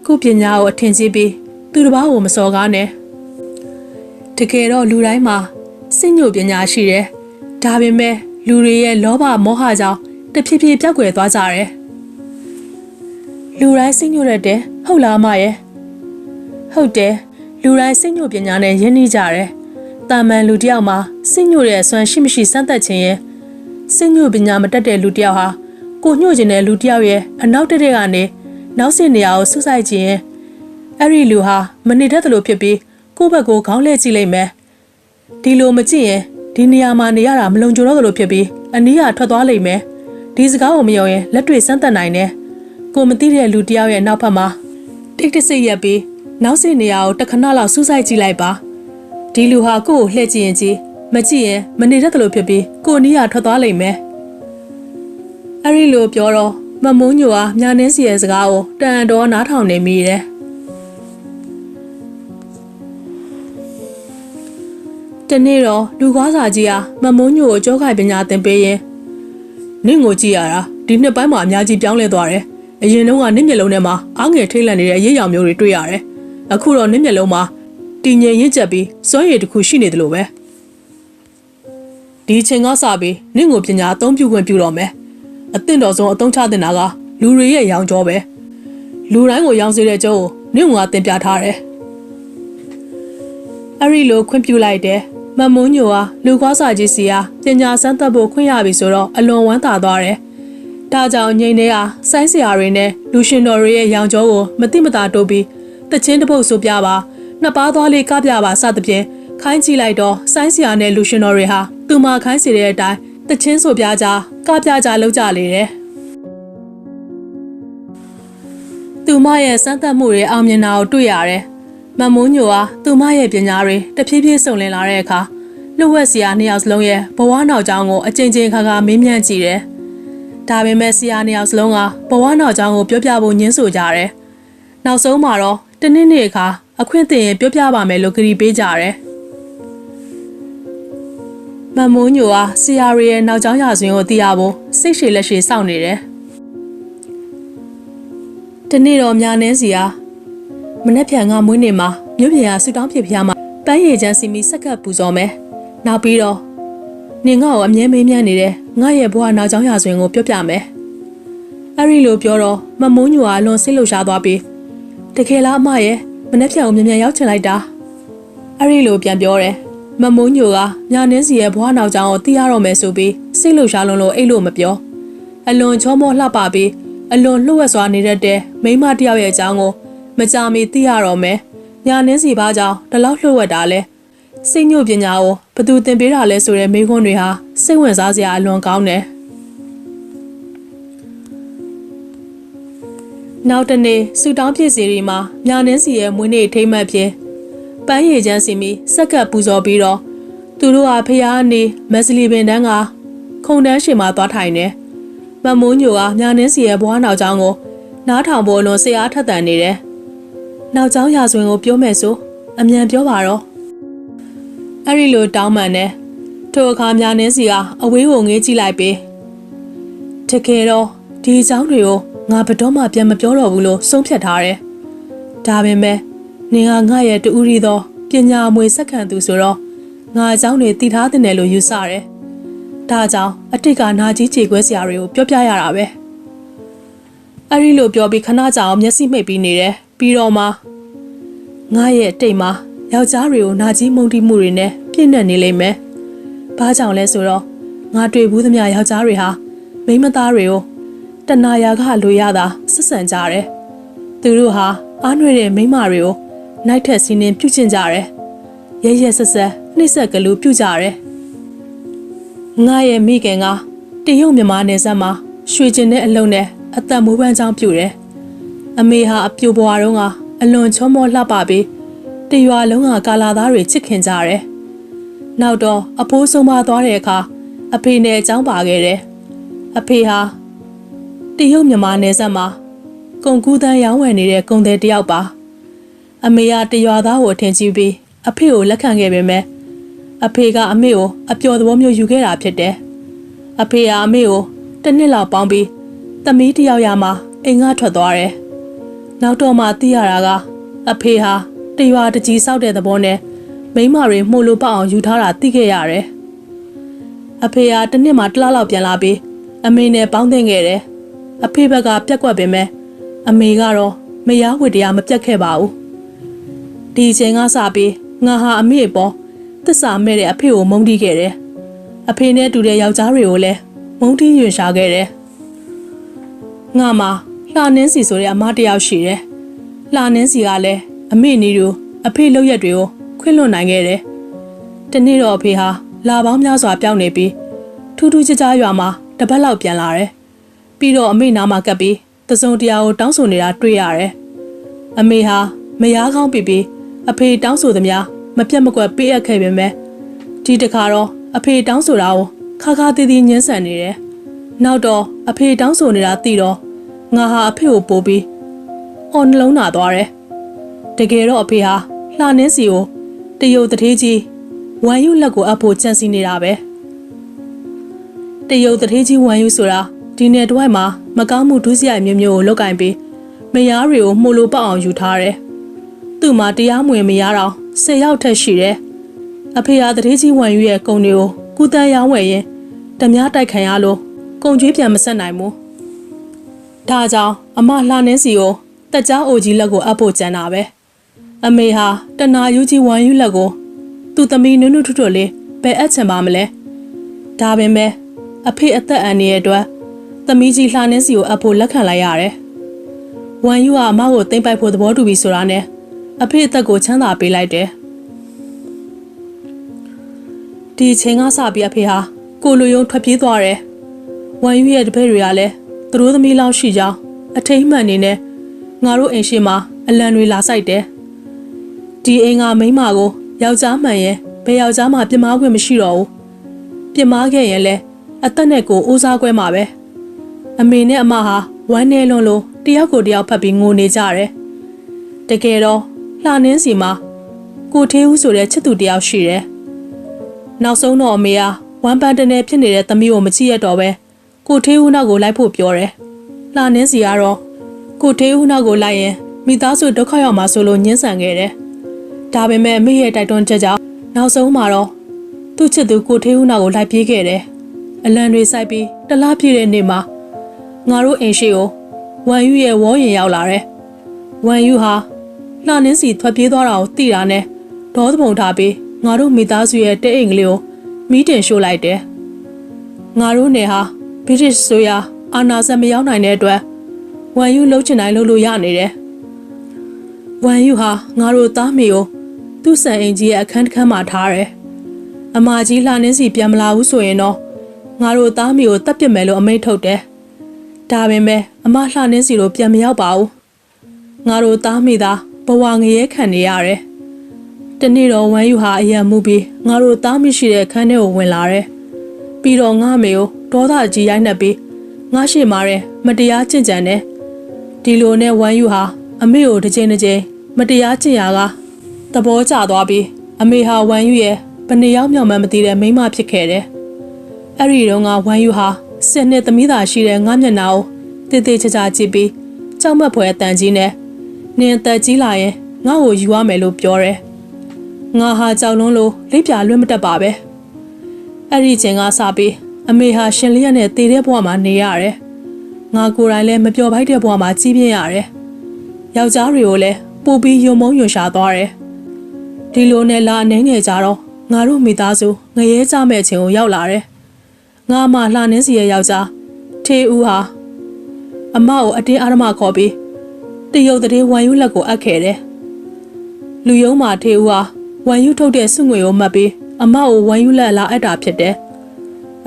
ခုပညာကိုအထင်ကြီးပြီးသူတစ်ပါးကိုမစော်ကားနဲ့တကယ်တော့လူတိုင်းမှာစိတ်ညှို့ပညာရှိတယ်ဒါပေမဲ့လူတွေရဲ့လောဘမောဟကြောင့်တဖြည်းဖြည်းပြောက်ကွယ်သွားကြတယ်လူတိုင်းစိတ်ညှို့တဲ့ဟုတ်လားမရဲ့ဟုတ်တယ်လူတိုင်းစိတ်ညှို့ပညာနဲ့ယဉ်နေကြတယ်တာမန်လူတယောက်မှာစိတ်ညှို့တဲ့အစွမ်းရှိမရှိစမ်းသပ်ခြင်းရဲ့စိတ်ညှို့ပညာမတတ်တဲ့လူတယောက်ဟာကိုညှို့ခြင်းတဲ့လူတယောက်ရဲ့အနောက်တက်တဲ့ကနေနောက်ဆင်နေရာကိုဆုစိုက်ခြင်းရဲ့အဲ့ဒီလူဟာမနေတတ်သလိုဖြစ်ပြီးကိုယ့်ဘက်ကိုခေါင်းလှည့်ကြည့်လိုက်မယ်ဒီလိုမကြည့်ရင်ဒီနေရာမှာနေရတာမလုံခြုံတော့သလိုဖြစ်ပြီးအနည်းအားထွက်သွားလိမ့်မယ်ဒီစကားကိုမယုံရင်လက်တွေ့စမ်းသပ်နိုင်တယ်ကိုမသိတဲ့လူတယောက်ရဲ့နောက်ဖက်မှာတိတ်တဆိတ်ရက်ပြီးနောက်ဆင်နေရာကိုတခဏလောက်ဆုစိုက်ကြည့်လိုက်ပါဒီလူဟာကိုယ့်ကိုလှည့်ကြည့်ရင်ကြည့်မကြည့်ရင်မနေတတ်သလိုဖြစ်ပြီးကိုအနည်းအားထွက်သွားလိမ့်မယ်အဲ့ဒီလိုပြောတော့မမုံညိုဟာညာနှင်းစီရဲ့စကားကိုတန်တော်နားထောင်နေမိတယ်တနေ့တော့လူကွာစာကြီးဟာမမုံညိုကိုကြောခိုင်ပညာသင်ပေးရင်နင့်ကိုကြည့်ရတာဒီနှစ်ပိုင်းမှာအများကြီးပြောင်းလဲသွားတယ်အရင်တုန်းကနင့်မျက်လုံးထဲမှာအားငယ်ထိတ်လန့်နေတဲ့အရေးအယောင်မျိုးတွေတွေ့ရတယ်အခုတော့နင့်မျက်လုံးမှာတည်ငြိမ်ရင့်ကျက်ပြီးစွမ်းရည်တစ်ခုရှိနေတယ်လို့ပဲဒီချိန်ကစပြီးနင့်ကိုပညာအသုံးပြုခွင့်ပြုတော့မယ်အသင့်တော်ဆုံးအသုံးချတင်တာကလူတွေရဲ့ရောင်ကြောပဲလူတိုင်းကိုရောင်စေတဲ့ကျိုးကိုနင့်ကတင်ပြထားတယ်အဲ့ဒီလိုခွင့်ပြုလိုက်တယ်မမုံညိုဟာလူကွာစာကြီးစီဟာပညာစမ်းသပ်ဖို့ခွင့်ရပြီဆိုတော့အလွန်ဝမ်းသာသွားတယ်ဒါကြောင့်ငိမ့်နေဟာဆိုင်းဆရာတွေနဲ့လူရှင်တော်တွေရဲ့ရောင်ကြောကိုမတိမတာတိုးပြီးတချင်းတစ်ပုတ်ဆိုပြပါနှစ်ပါးသွားလေးကပြပါစသဖြင့်ခိုင်းကြည့်လိုက်တော့ဆိုင်းဆရာနဲ့လူရှင်တော်တွေဟာသူမခိုင်းစီတဲ့အတိုင်းတချင်းဆိုပြကြကပြကြလောက်ကြလေတယ်သူမရဲ့စမ်းသပ်မှုတွေအောင်မြင်တာကိုတွေ့ရတယ်မမုံညိုဟာသူမရဲ့ပညာတွေတဖြည်းဖြည်းစုံလင်လာတဲ့အခါလှုပ်ဝက်ဆရာနှစ်ယောက်စလုံးရဲ့ဘဝနောက်ကြောင်းကိုအချိန်ချင်းခါခါမေးမြန်းကြည့်တယ်ဒါပေမဲ့ဆရာနှစ်ယောက်စလုံးကဘဝနောက်ကြောင်းကိုပြောပြဖို့ညှင်းဆိုကြတယ်နောက်ဆုံးမှာတော့တနေ့နေ့အခါအခွင့်အရေးပြောပြပါမယ်လို့ကတိပေးကြတယ်မမုံညိုဟာဆရာရဲ့နောက်ကြောင်းရာဇဝင်ကိုသိရဖို့စိတ်ရှည်လက်ရှည်စောင့်နေတယ်တနေ့တော့ညာနှင်းစီဟာမနေ့ပြန်ကမွေးနေ့မှာမြို့ပြင်ကဆူတောင်းဖြစ်ဖျားမှာပန်းရည်ချမ်းစီမီစက်ကပ်ပူဇော်မယ်နောက်ပြီးတော့ နင်ငါ့ကိုအမြဲမေးမြန်းနေတယ်ငါရဲ့ဘဝနောက်ကြောင်းရာဇဝင်ကိုပြောပြမယ်အဲ့ဒီလိုပြောတော့မမိုးညိုကအလွန်စိတ်လှုပ်ရှားသွားပြီးတကယ်လားအမရဲ့မနှက်ဖြန်ကိုမြန်မြန်ရောက်ချင်လိုက်တာအဲ့ဒီလိုပြန်ပြောတယ်မမိုးညိုကညာနှင်းစီရဲ့ဘဝနောက်ကြောင်းကိုသိရတော့မယ်ဆိုပြီးစိတ်လှုပ်ရှားလုံးလို့အိတ်လို့မပြောအလွန်ချောမောလှပပြီးအလွန်လှုပ်ဝက်စွာနေတတ်တဲ့မိန်းမတစ်ယောက်ရဲ့အကြောင်းကိုမကြမီသိရတော့မယ်ညာနှင်းစီဘာကြောင့်ဒီလောက်လှုပ်ဝက်တာလဲစိတ်ညှို့ပညာကိုဘသူသင်ပေးတာလဲဆိုတဲ့မိခွန်းတွေဟာစိတ်ဝင်စားစရာအလွန်ကောင်းတယ်နောက်တနေ့စူတောင်းဖြစ်စီရီမှာညာနှင်းစီရဲ့မွေးနေ့ထိမ်းမှတ်ဖြစ်ပန်းရည်ချမ်းစီမီစက်ကပ်ပူဇော်ပြီးတော့သူတို့ဟာဖျားနေမက်စလီပင်တန်းကခုံတန်းရှင်မှာသွားထိုင်တယ်မမိုးညိုကညာနှင်းစီရဲ့ဘွားနောက်ကျောင်းကိုနားထောင်ဖို့အလွန်စိတ်အားထက်သန်နေတယ်နောက်ကျောင်းရာဇဝင်ကိုပြောမယ်ဆိုအမြန်ပြောပါတော့အဲ့ဒီလိုတောင်းပန်တယ်ထိုအခါညာနှင်းစီကအဝေးကိုငေးကြည့်လိုက်ပြီးတကယ်တော့ဒီအကြောင်းတွေကိုငါဘတော်မှပြန်မပြောတော့ဘူးလို့ဆုံးဖြတ်ထားတယ်ဒါပေမဲ့နင်ကငါရဲ့တူရီသောပညာအမွေစက္ကန့်သူဆိုတော့ငါအကြောင်းတွေတည်ထားတဲ့လို့ယူဆတယ်ဒါကြောင့်အတိတ်ကနာကြီးခြေခွဲစရာတွေကိုပြောပြရတာပဲအဲ့ဒီလိုပြောပြီးခဏကြာအောင်မျက်စိမှိတ်ပြီးနေတယ်ပြီးတော့မှငါရဲ့အတိတ်မှာယောက်ျားတွေကိုနာကြီးမုန်းတိမှုတွေနဲ့ပြည့်နှက်နေလိမ့်မယ်ဘာကြောင့်လဲဆိုတော့ငါတွေ့ဘူးသမျှယောက်ျားတွေဟာမိန်းမသားတွေကိုတဏှာရာကလိုရတာဆက်ဆံကြတယ်သူတို့ဟာအားနွေတဲ့မိန်းမတွေကိုနိုင်ထက်စီးနှင်းပြုတ်ကျင်ကြတယ်ရဲရဲဆက်ဆက်နှိမ့်ဆက်ကလူပြုတ်ကြတယ်ငါရဲ့မိခင်ကတရုတ်မြန်မာနယ်စပ်မှာရွှေကျင်တဲ့အလုံးနဲ့အသက်မွေးပန်းချောင်းပြုတ်တယ်အမေဟာအပြိုဘွားတုန်းကအလွန်ချောမောလှပပြီးတရွာလုံးကကာလာသားတွေချစ်ခင်ကြတယ်နောက်တော့အဖိုးဆုံးမသွားတဲ့အခါအဖေနဲ့အကြောင်းပါခဲ့တယ်အဖေဟာတရုတ်မြန်မာနယ်စပ်မှာကုန်ကူးတန်းရောင်းဝယ်နေတဲ့ကုန်သည်တယောက်ပါအမေကတရွာသားကိုအထင်ကြီးပြီးအဖေကိုလက်ခံခဲ့ပေမဲ့အဖေကအမေကိုအပျော်သဘောမျိုးယူခဲ့တာဖြစ်တယ်အဖေကအမေကိုတစ်နှစ်လောက်ပေါင်းပြီးသမီးတယောက်ရမှအိမ်ကထွက်သွားတယ်နောက်တော့မှသိရတာကအဖေဟာတရွာတကြီးစောက်တဲ့သဘောနဲ့မိန်းမတွေမှုလို့ပေါအောင်ယူထားတာသိခဲ့ရတယ်အဖေကတစ်နှစ်မှတစ်လလောက်ပြန်လာပြီးအမေနဲ့ပေါင်းသင်ခဲ့တယ်အဖေဘက်ကပြက်ကွက်ပေမဲ့အမေကတော့မယားဝတ္တရားမပြတ်ခဲ့ပါဘူးဒီအချိန်ကစပြီးငါဟာအမေပေါ်သစ္စာမဲ့တဲ့အဖေကိုမုန်းတီးခဲ့တယ်အဖေနဲ့တူတဲ့ယောက်ျားတွေကိုလည်းမုန်းတီးရွံရှာခဲ့တယ်ငါမှာလှနှင်းစီဆိုတဲ့အမတယောက်ရှိတယ်လှနှင်းစီကလည်းအမေနီတို့အဖေလုပ်ရက်တွေကိုခွင့်လွှတ်နိုင်ခဲ့တယ်တနေ့တော့အဖေဟာလာပေါင်းများစွာပြောင်းနေပြီးထူးထူးခြားခြားရွာမှာတပတ်လောက်ပြန်လာတယ်ပြီးတော့အမေနာမှာကပ်ပြီးတစုံတရာကိုတောင်းဆိုနေတာတွေ့ရတယ်အမေဟာမယားကောင်းပြီးအဖေတောင်းဆိုသမျှမပြတ်မကွက်ပေးအပ်ခဲ့ပေမဲ့ဒီတခါတော့အဖေတောင်းဆိုတာကိုခါခါသေးသေးညှင်းဆန်နေတယ်နောက်တော့အဖေတောင်းဆိုနေတာသိတော့ငါဟာအဖေကိုပို့ပြီးအော်နှလုံးနာသွားတယ်တကယ်တော့အဖေဟာလှနှင်းစီကိုတရုတ်တထေးကြီးဝမ်ယူလက်ကိုအပ်ဖို့ကြံစီနေတာပဲတရုတ်တထေးကြီးဝမ်ယူဆိုတာဒီနယ်တစ်ဝိုက်မှာမကောင်းမှုဒုစရိုက်မျိုးမျိုးကိုလုတ်ကင်ပြီးမယားတွေကိုမှုလို့ပေါအောင်ယူထားတယ်သူ့မှာတရားမဝင်မယားတော့10ယောက်ထက်ရှိတယ်အဖေဟာတထေးကြီးဝမ်ယူရဲ့ကုံတွေကိုကုသန်းရောင်းဝယ်ရင်ဓမြတိုက်ခံရလို့ကုံကျွေးပြန်မဆက်နိုင်ဘူးဒါကြောင့်အမလှနှင်းစီကိုတက်ကြားအိုကြီးလက်ကိုအပ်ဖို့ကြံတာပဲအမေဟာတနာယူကြီးဝမ်ယူလက်ကိုသူ့သမီးနုနုထွတ်ထွတ်လေးဘယ်အပ်ချင်ပါမလဲဒါပေမဲ့အဖေအသက်အန္တရာယ်အတွက်သမီးကြီးလှနှင်းစီကိုအပ်ဖို့လက်ခံလိုက်ရတယ်ဝမ်ယူကအမကိုသိမ့်ပိုက်ဖို့သဘောတူပြီးဆိုတာနဲ့အဖေအသက်ကိုချမ်းသာပေးလိုက်တယ်ဒီချိန်ကစပြီးအဖေဟာကိုလူယုံထွက်ပြေးသွားတယ်ဝမ်ယူရဲ့တပည့်တွေကလည်းသူတို့သမီးလောက်ရှိကြောင်းအထိတ်မှန်နေနဲ့ငါတို့အိမ်ရှိမှာအလံတွေလာဆိုင်တယ်ဒီအိမ်ကမိန်းမကိုယောက်ျားမှန်ရင်ဘယ်ယောက်ျားမှပြစ်မှားခွင့်မရှိတော့ဘူးပြစ်မှားခဲ့ရင်လည်းအသက်နဲ့ကိုအိုးစားခွဲမှာပဲအမေနဲ့အမဟာဝမ်းနေလွန်းလို့တယောက်ကိုတယောက်ဖက်ပြီးငိုနေကြတယ်တကယ်တော့လှနှင်းစီမှာကိုထေးဦးဆိုတဲ့ချစ်သူတယောက်ရှိတယ်နောက်ဆုံးတော့အမေကဝမ်းပန်းတနေဖြစ်နေတဲ့သမီးကိုမကြည့်ရတော့ပဲကိုထေးဦးနောက်ကိုလိုက်ဖို့ပြောတယ်လှနှင်းစီကတော့ကိုထေးဦးနောက်ကိုလိုက်ရင်မိသားစုဒုက္ခရောက်မှာဆိုလို့ညှင်းဆန်ခဲ့တယ်ဒါပေမဲ့အမေရဲ့တိုက်တွန်းချက်ကြောင့်နောက်ဆုံးမှာတော့ သူ့ချစ်သူကိုထေးဦးနာကိုလိုက်ပြေးခဲ့တယ်အလံတွေစိုက်ပြီးတလားပြည့်တဲ့နေ့မှာငါတို့အိမ်ရှိကိုဝမ်ယူရဲ့ဝေါ်ရင်ရောက်လာတယ်ဝမ်ယူဟာလှနှင်းစီထွက်ပြေးသွားတာကိုသိတာနဲ့ဒေါသပုံထားပြီးငါတို့မိသားစုရဲ့တဲအိမ်ကလေးကိုမီးတင်ရှို့လိုက်တယ်ငါတို့နေဟာဗြိတိရှ်ဆိုရာအာဏာစက်မရောက်နိုင်တဲ့အတွက်ဝမ်ယူလှုပ်ချင်တိုင်းလှုပ်လို့ရနေတယ်ဝမ်ယူဟာငါတို့သားမေကိုသူ့ဆန်အိမ်ကြီးရဲ့အခန်းတစ်ခန်းမှာထားတယ်အမကြီးလှနှင်းစီပြန်မလာဘူးဆိုရင်တော့ငါတို့သားမေကိုတပ်ပစ်မယ်လို့အမိန့်ထုတ်တယ်ဒါပေမဲ့အမလှနှင်းစီတို့ပြန်မရောက်ပါဘူးငါတို့သားမေသာဘဝငရဲခံနေရတယ်တနေ့တော့ဝမ်ယူဟာအယံမှုပြီးငါတို့သားမရှိတဲ့ခန်းထဲကိုဝင်လာတယ်ပြီးတော့ငါမေကိုဒေါသကြီးရိုက်နှက်ပြီးငါရှိမာတဲ့မတရားကျင့်ကြံတယ်ဒီလိုနဲ့ဝမ်ယူဟာအမေကိုတစ်ချိန်တစ်ချိန်မတရားကျင့်ရာကသဘောကျသွားပြီးအမေဟာဝမ်ယူရဲ့ဘယ်နှယောက်မြောက်မှမသိတဲ့မိန်းမဖြစ်ခဲ့တယ်အဲ့ဒီတော့ငါဝမ်ယူဟာ10နှစ်သမီးသားရှိတဲ့ငါမျက်နှာကိုတည်တည်ချာချာကြည့်ပြီးကြောက်မက်ဖွယ်အတန်ကြီးနဲ့နင်သက်ကြီးလာရင်ငါ့ကိုယူရမယ်လို့ပြောတယ်ငါဟာကြောက်လွန်းလို့လိပ်ပြလွတ်မတက်ပါပဲအဲ့ဒီချိန်ကစပြီးအမေဟာရှင်လျက်နဲ့တည်တဲ့ဘဝမှာနေရတယ်ငါကိုယ်တိုင်လည်းမပျော်ပိုက်တဲ့ဘဝမှာကြီးပြင်းရတယ်ယောက်ျားတွေကိုလည်းပို့ပြီးယုံမုန်းယွန်ရှာသွားတယ်ဒီလိုနဲ့လာအနေငယ်ကြတော့ငါတို့မိသားစုငရဲကြမဲ့ချိန်ကိုရောက်လာတယ်ငါမှလှနှင်းစီရဲ့ယောက်ျားထေဦးဟာအမကိုအတင်းအာရမခေါ်ပြီးတရုတ်တဲ့ဝမ်ယူလက်ကိုအပ်ခဲ့တယ်လူယုံမှာထေဦးဟာဝမ်ယူထုတ်တဲ့စုငွေကိုမှတ်ပြီးအမကိုဝမ်ယူလက်လာအပ်တာဖြစ်တယ်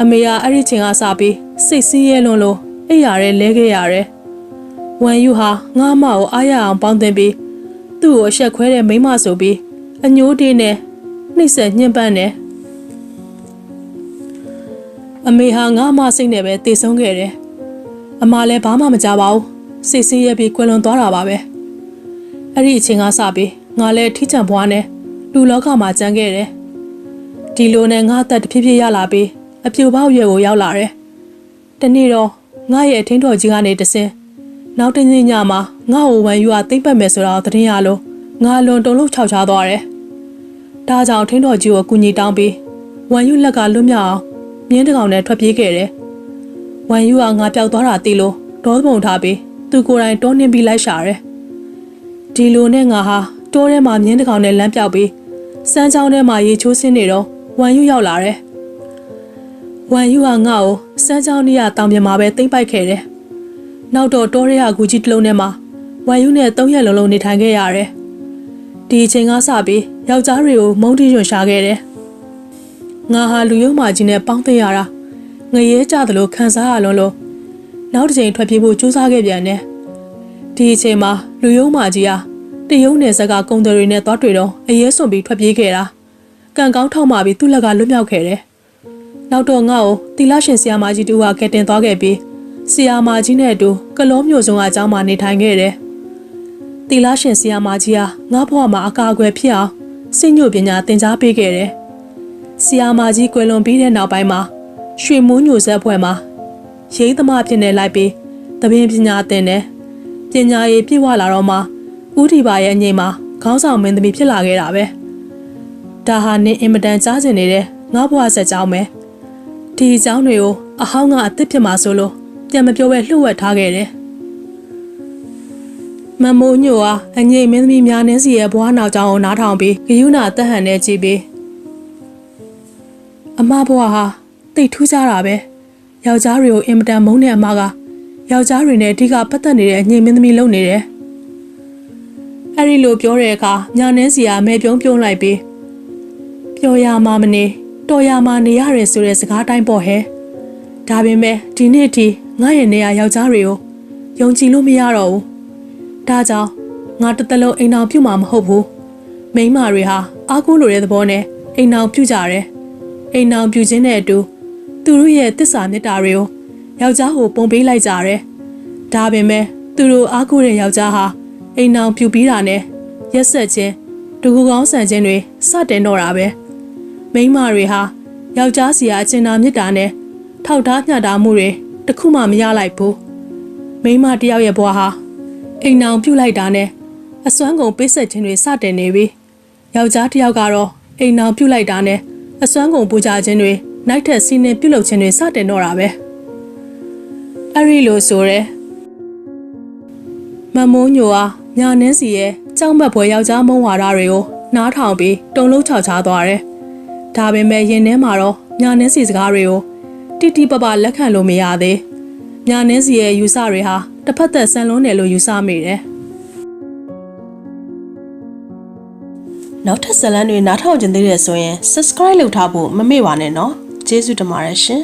အမေကအဲ့ဒီချိန်ကစပြီးစိတ်ဆင်းရဲလွန်းလို့အိပ်ရတဲ့လဲခဲ့ရတယ်ဝမ်ယူဟာငါအမကိုအားရအောင်ပေါင်းသင်ပြီးသူ့ကိုအဆက်ခွဲတဲ့မိန်းမဆိုပြီးအညိုးတေးနဲ့နှိပ်စက်ညှဉ်းပန်းတယ်အမေဟာငါအမစိတ်နဲ့ပဲတည်ဆုံးခဲ့တယ်အမလည်းဘာမှမကြပါဘူးစိတ်ဆင်းရဲပြီးကွယ်လွန်သွားတာပါပဲအဲ့ဒီအချိန်ကစပြီးငါလည်းထိချံဘွားနဲ့လူလောကမှာကြံခဲ့တယ်ဒီလိုနဲ့ငါအသက်တဖြည်းဖြည်းရလာပြီးအပြူပေါက်ရွယ်ကိုရောက်လာတယ်တနေ့တော့ငါရဲ့အထင်းတော်ကြီးကနေတဆင်းနောက်တစ်နေ့ညမှာငါ့ကိုဝမ်ယူကသိမ့်ပတ်မယ်ဆိုတာကိုသတင်းရလို့ငါလွန်တုံလို့ခြောက်ချသွားတယ်ဒါကြောင့်ထင်းတော်ကြီးကိုကူညီတောင်းပြီးဝမ်ယူလက်ကလွတ်မြောက်အောင်မြင်းတကောင်နဲ့ထွက်ပြေးခဲ့တယ်ဝမ်ယူကငါပျောက်သွားတာသိလို့ဒေါသပုံထားပြီးသူကိုယ်တိုင်တောနှင်းပြီးလိုက်ရှာတယ်ဒီလိုနဲ့ငါဟာတောထဲမှာမြင်းတကောင်နဲ့လမ်းပြောက်ပြီးစမ်းချောင်းထဲမှာရေချိုးဆင်းနေတော့ဝမ်ယူရောက်လာတယ်ဝမ်ယူကငါ့ကိုစမ်းချောင်းနီးရတောင်ပြင်မှာပဲသိမ့်ပိုက်ခဲ့တယ်နောက်တော့တောထဲကဂူကြီးတစ်လုံးထဲမှာဝမ်ယူနဲ့3ရက်လုံးလုံးနေထိုင်ခဲ့ရတယ်ဒီအချိန်ကစပြီးယောက်ျားတွေကိုမုန်းတီးရွံရှာခဲ့တယ်ငါဟာလူယုံမာကြီးနဲ့ပေါင်းသိရတာငရဲကြသလိုခံစားရလွန်းလို့နောက်တစ်ချိန်ထွက်ပြေးဖို့ကြိုးစားခဲ့ပြန်တယ်ဒီအချိန်မှာလူယုံမာကြီးဟာတရုံနယ်ဇက်ကကုံတယ်တွေနဲ့သွားတွေ့တော့အရေးစွန်ပြီးထွက်ပြေးခဲ့တာကံကောင်းထောက်မှပြီးသူ့လက်ကလွတ်မြောက်ခဲ့တယ်နောက်တော့ငါ့ကိုတီလာရှင်ဆရာမကြီးတူကကဲတင်သွားခဲ့ပြီးဆရာမကြီးနဲ့အတူကလောမျိုးစုံအကြောင်းမှနေထိုင်ခဲ့တယ်တီလာရှင်ဆရာမကြီးဟာငါ့ဘဝမှာအကာအကွယ်ဖြစ်အောင်စိတ်ညှို့ပညာသင်ကြားပေးခဲ့တယ်ဆရာမကြီးကွယ်လွန်ပြီးတဲ့နောက်ပိုင်းမှာရွှေမိုးညိုဆက်ဖွဲ့မှာရိသမားဖြစ်နေလိုက်ပြီးတပင်ပညာသင်တယ်ပညာရေးပြည့်ဝလာတော့မှဦးဒီပါရဲ့အငိမ့်မှာခေါင်းဆောင်မင်းသမီးဖြစ်လာခဲ့တာပဲဒါဟာနင်အင်မတန်ကြားကျင်နေတဲ့ငါ့ဘဝဆက်ကြောင်းပဲဒီအကြောင်းတွေကိုအဟောင်းကအစ်စ်ဖြစ်မှာဆိုလို့ပြန်မပြောပဲလှုပ်ဝက်ထားခဲ့တယ်မမိုးညိုဟာအငိမ့်မင်းသမီးများနှင်းစီရဲ့ဘဝနောက်ကြောင်းကိုနားထောင်ပြီးဂယုဏတက်ဟန်နဲ့ကြည့်ပြီးအမဘဝဟာတိတ်ထူးခြားတာပဲယောက်ျားတွေကိုအင်မတန်မုန်းတဲ့အမကယောက်ျားတွေနဲ့အဓိကပတ်သက်နေတဲ့အငိမ့်မင်းသမီးလုပ်နေတယ်အဲ့ဒီလိုပြောတဲ့အခါညာနှင်းစီကမဲပြုံးပြုံးလိုက်ပြီးပြောရမှမနေတော်ရမှနေရတယ်ဆိုတဲ့စကားတိုင်းပေါ့ဟဲ့ဒါပေမဲ့ဒီနေ့ထိငါရဲ့နေရာယောက်ျားတွေကိုယုံကြည်လို့မရတော့ဘူးဒါကြောင့်ငါတစ်သက်လုံးအိမ်အောင်ပြုတ်မှာမဟုတ်ဘူးမိန်းမတွေဟာအားကိုးလိုတဲ့သဘောနဲ့အိမ်အောင်ပြုတ်ကြတယ်အိမ်အောင်ပြုတ်ခြင်းနဲ့အတူသူတို့ရဲ့တစ္ဆာမေတ္တာတွေကိုယောက်ျားကိုပုံပေးလိုက်ကြတယ်ဒါပေမဲ့သူတို့အားကိုးတဲ့ယောက်ျားဟာအိမ်အောင်ပြုတ်ပြီးတာနဲ့ရက်ဆက်ခြင်းတကူကောင်းဆန်ခြင်းတွေစတင်တော့တာပဲမိန်းမတွေဟာယောက်ျားစီကအကျဉ်းသားမေတ္တာနဲ့ထောက်ထားမျှတာမှုတွေတခုမှမရလိုက်ဘူးမိန်းမတယောက်ရဲ့ဘဝဟာအိမ်အောင်ပြုတ်လိုက်တာနဲ့အစွမ်းကုန်ပေးဆက်ခြင်းတွေစတင်နေပြီယောက်ျားတယောက်ကတော့အိမ်အောင်ပြုတ်လိုက်တာနဲ့ အစွမ်းကုန်ပူကြခြင်းတွေနိုင်ထက်စီးနှင်းပြုတ်လုခြင်းတွေစတင်တော့တာပဲအဲ့ဒီလိုဆိုရဲမမိုးညိုဟာညာနှင်းစီရဲ့ကြောက်မက်ဖွယ်ယောက်ျားမုန်းဝါဒတွေကိုနားထောင်ပြီးတုံလုံးချောက်ချသွားတယ်ဒါပေမဲ့ရင်ထဲမှာတော့ညာနှင်းစီစကားတွေကိုတိတိပပလက်ခံလို့မရသေးညာနှင်းစီရဲ့ယူဆတွေဟာတစ်ဖက်သက်ဆန်လွန်းတယ်လို့ယူဆမိတယ်နောက်ထပ်ဇာတ်လမ်းတွေနားထောင်ကြသေးတယ်ဆိုရင် subscribe လုပ်ထားဖို့မမေ့ပါနဲ့နော်ကျေးဇူးတင်ပါတယ်ရှင်